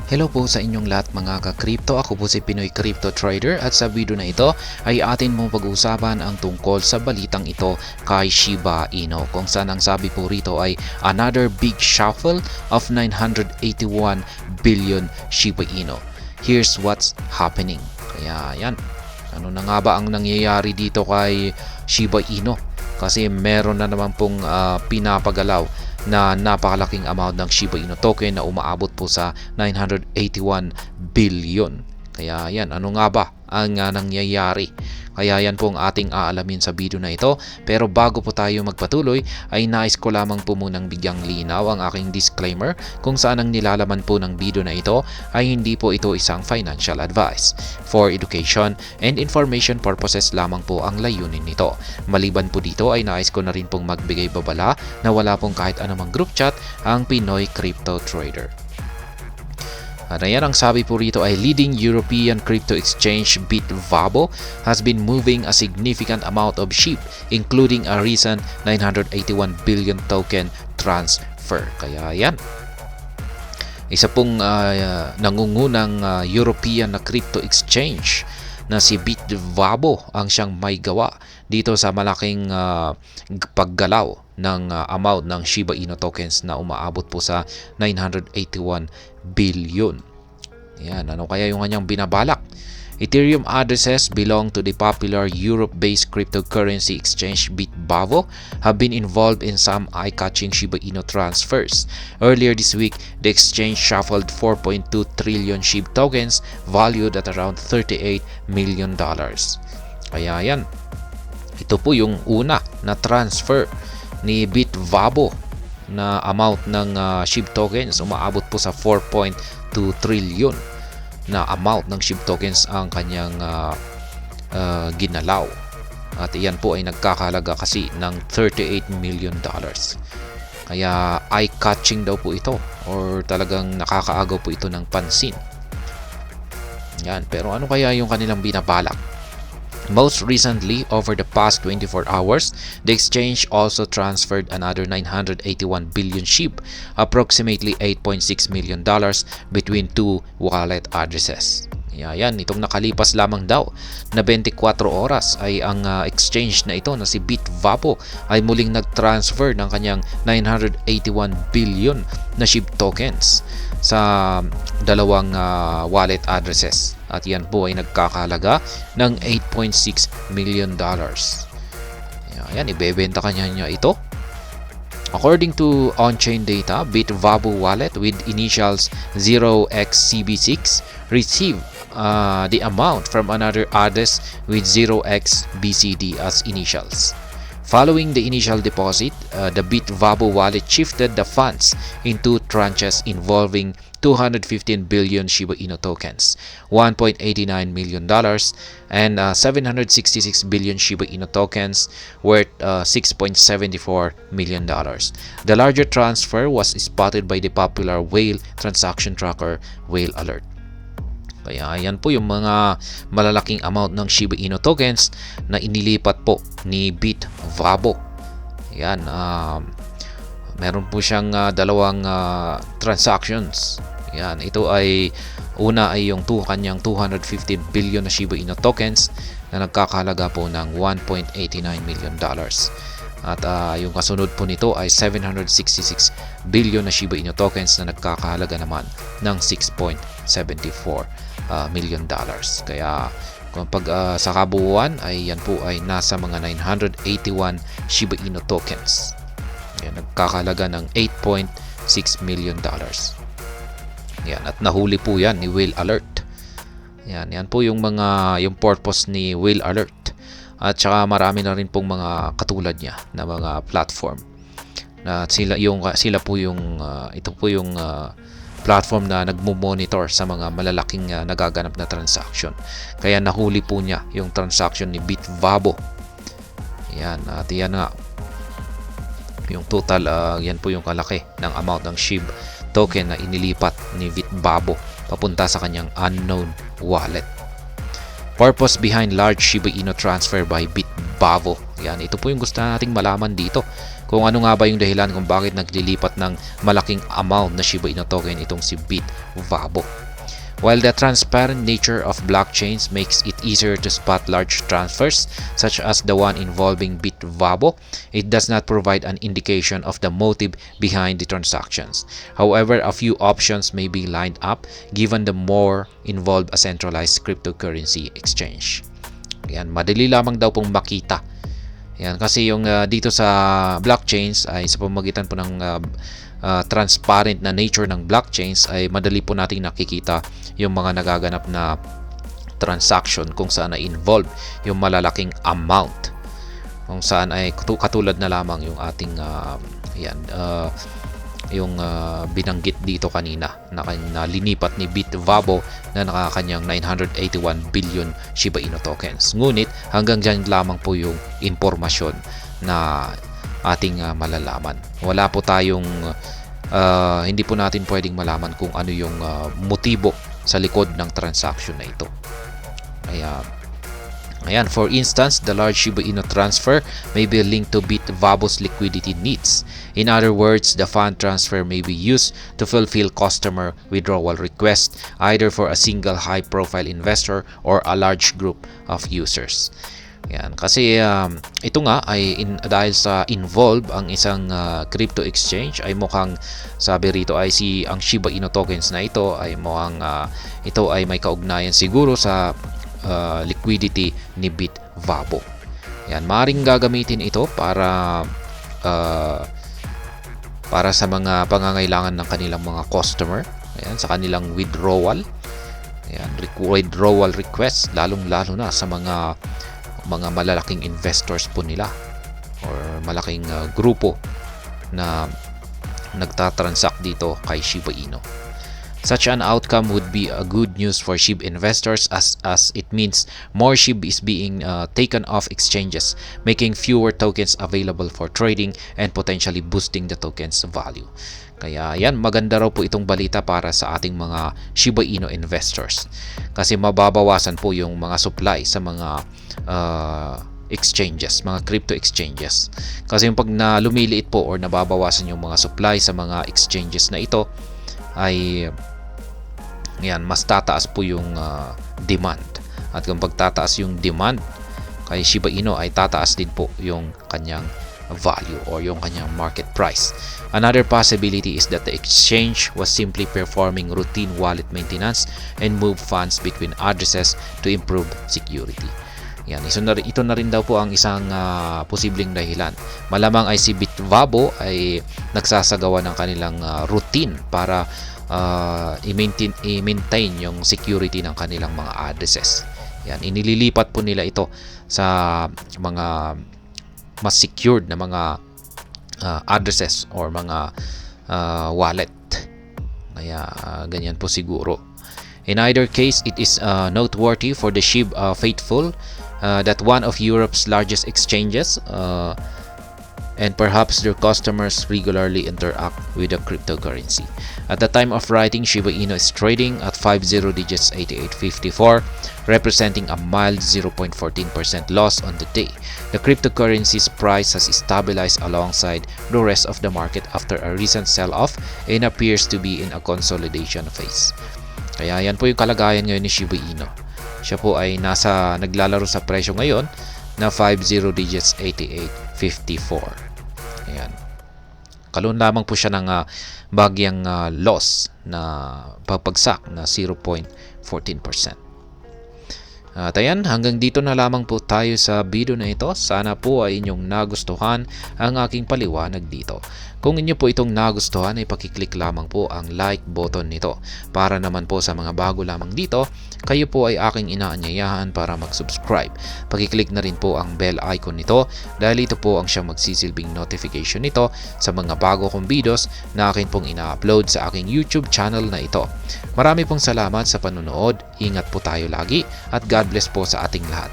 Hello po sa inyong lahat mga ka-crypto. Ako po si Pinoy Crypto Trader at sa video na ito ay atin mong pag-uusapan ang tungkol sa balitang ito kay Shiba Inu, kung saan ang sabi po rito ay another big shuffle of 981 billion Shiba Inu. Here's what's happening. Kaya yan, ano na nga ba ang nangyayari dito kay Shiba Inu? Kasi meron na naman pong pinapagalaw na napakalaking amount ng Shiba Inu token na umaabot po sa 981 billion. Kaya yan, ano nga ba ang nangyayari? Kaya yan po ang ating aalamin sa video na ito. Pero bago po tayo magpatuloy, ay nais ko lamang po munang bigyang linaw ang aking disclaimer kung saan ang nilalaman po ng video na ito ay hindi po ito isang financial advice. For education and information purposes lamang po ang layunin nito. Maliban po dito ay nais ko na rin pong magbigay babala na wala pong kahit anumang group chat ang Pinoy Crypto Trader. At ayan, ang sabi po rito ay leading European crypto exchange Bitvabo has been moving a significant amount of SHIB, including a recent 981 billion token transfer. Kaya yan, isa pong nangungunang European na crypto exchange na si Bitvabo ang siyang may gawa dito sa malaking paggalaw ng amount ng Shiba Inu tokens na umaabot po sa 981 billion. Yan, ano kaya yung kanyang binabalak? Ethereum addresses belong to the popular Europe-based cryptocurrency exchange Bitvabo have been involved in some eye-catching Shiba Inu transfers. Earlier this week, the exchange shuffled 4.2 trillion SHIB tokens valued at around $38 million. Kaya yan, ito po yung una na transfer ni Bitvabo na amount ng SHIB tokens. Umaabot po sa 4.2 trillion na amount ng SHIB tokens ang kanyang ginalaw. At iyan po ay nagkakahalaga kasi ng $38 million. Kaya eye-catching daw po ito or talagang nakakaagaw po ito ng pansin. Yan, pero ano kaya yung kanilang binabalak? Most recently, over the past 24 hours, the exchange also transferred another 981 billion SHIB, approximately $8.6 million, between two wallet addresses. Yan, itong nakalipas lamang daw na 24 oras ay ang exchange na ito na si Bitvabo ay muling nag-transfer ng kanyang 981 billion na SHIB tokens sa dalawang wallet addresses. At yan po ay nagkakahalaga ng $8.6 million. Yan, ibebenta kanya niya ito. According to on-chain data, Bitvabo wallet with initials 0xCB6 received the amount from another address with 0xBCD as initials. Following the initial deposit, the Bitvabo wallet shifted the funds in two tranches involving 215 billion Shiba Inu tokens, $1.89 million, and 766 billion Shiba Inu tokens worth $6.74 million. The larger transfer was spotted by the popular whale transaction tracker Whale Alert. Kaya yan po yung mga malalaking amount ng Shiba Inu tokens na inilipat po ni Bitvabo. Yan, meron po siyang dalawang transactions. Yan, ito ay una ay yung kanyang 250 billion na Shiba Inu tokens na nagkakahalaga po ng $1.89 million. At yung kasunod po nito ay 766 billion na Shiba Inu tokens na nagkakahalaga naman ng $6.74 million. Kaya pag sa kabuuan ay yan po ay nasa mga 981 Shiba Inu tokens. Yan, nagkakahalaga ng $8.6 million. Yan, at nahuli po yan ni Whale Alert. Yan po yung purpose ni Whale Alert. At saka marami na rin pong mga katulad niya na mga platform. Na ito po yung platform na nagmo-monitor sa mga malalaking nagaganap na transaction. Kaya nahuli po niya yung transaction ni Bitvabo. Yan, at yan nga yung total, yan po yung kalaki ng amount ng SHIB token na inilipat ni Bitvabo papunta sa kanyang unknown wallet. Purpose behind large Shiba Inu transfer by Bitvabo. Yan, ito po yung gusto nating malaman dito. kung ano nga ba yung dahilan kung bakit naglilipat ng malaking amount na Shiba Inu token itong si Bitvavo. While the transparent nature of blockchains makes it easier to spot large transfers, such as the one involving Bitvavo, it does not provide an indication of the motive behind the transactions. However, a few options may be lined up given the more involved a centralized cryptocurrency exchange. Yan, madali lamang daw pong makita. Yan, kasi yung dito sa blockchains ay sa pamamagitan po ng transparent na nature ng blockchains ay madali po nating nakikita yung mga nagaganap na transaction kung saan ay involved yung malalaking amount, kung saan ay katulad na lamang yung ating binanggit dito kanina na linipat ni Bitvavo na nakakanyang 981 billion Shiba Inu tokens. Ngunit hanggang dyan lamang po yung impormasyon na ating malalaman. Wala po tayong hindi po natin pwedeng malaman kung ano yung motibo sa likod ng transaction na ito. Kaya ayan, for instance, the large Shiba Inu transfer may be linked to Bitvavo's liquidity needs. In other words, the fund transfer may be used to fulfill customer withdrawal requests either for a single high-profile investor or a large group of users. Yan, kasi ito nga ay dahil sa involved ang isang crypto exchange ay mukhang sabi rito ay ang Shiba Inu tokens na ito ay mukhang ito ay may kaugnayan siguro sa liquidity ni Bitvavo. Yan, maaaring gagamitin ito para sa mga pangangailangan ng kanilang mga customer. Ayan, sa kanilang withdrawal. Ayan, withdrawal requests, lalong-lalo na sa mga malalaking investors po nila or malaking grupo na nagtatransact dito kay Shiba Inu. Such an outcome would be a good news for SHIB investors as it means more SHIB is being taken off exchanges, making fewer tokens available for trading and potentially boosting the token's value. Kaya yan, maganda raw po itong balita para sa ating mga Shiba Inu investors kasi mababawasan po yung mga supply sa mga exchanges, mga crypto exchanges. Kasi yung pag lumiliit po or nababawasan yung mga supply sa mga exchanges na ito ay yan, mas tataas po yung demand. At kung pagtataas yung demand kay Shiba Inu ay tataas din po yung kanyang value or yung kanyang market price. Another possibility is that the exchange was simply performing routine wallet maintenance and move funds between addresses to improve security. Yan, ito na rin daw po ang isang posibleng dahilan. Malamang ay si Bitvavo ay nagsasagawa ng kanilang routine para i-maintain yung security ng kanilang mga addresses. Yan, inililipat po nila ito sa mga mas secured na mga addresses or mga wallet. Kaya ganyan po siguro. In either case, it is noteworthy for the SHIB faithful that one of Europe's largest exchanges and perhaps their customers regularly interact with the cryptocurrency. At the time of writing, Shiba Inu is trading at 50 digits 8854, representing a mild 0.14% loss on the day. The cryptocurrency's price has stabilized alongside the rest of the market after a recent sell-off and appears to be in a consolidation phase. Kaya yan po yung kalagayan ngayon ni Shiba Inu. Siya po ay naglalaro sa presyo ngayon na 50 digits 8854. Ayan. Kalun lamang po siya ng bagyang loss na pagpagsak na 0.14%. At ayan, hanggang dito na lamang po tayo sa video na ito. Sana po ay inyong nagustuhan ang aking paliwanag dito. Kung inyo po itong nagustuhan ay pakiclick lamang po ang like button nito. Para naman po sa mga bago lamang dito, kayo po ay aking inaanyayahan para mag-subscribe. Pakiclick na rin po ang bell icon nito dahil ito po ang siyang magsisilbing notification nito sa mga bago kong videos na akin pong ina-upload sa aking YouTube channel na ito. Marami pong salamat sa panonood. Ingat po tayo lagi at God bless po sa ating lahat.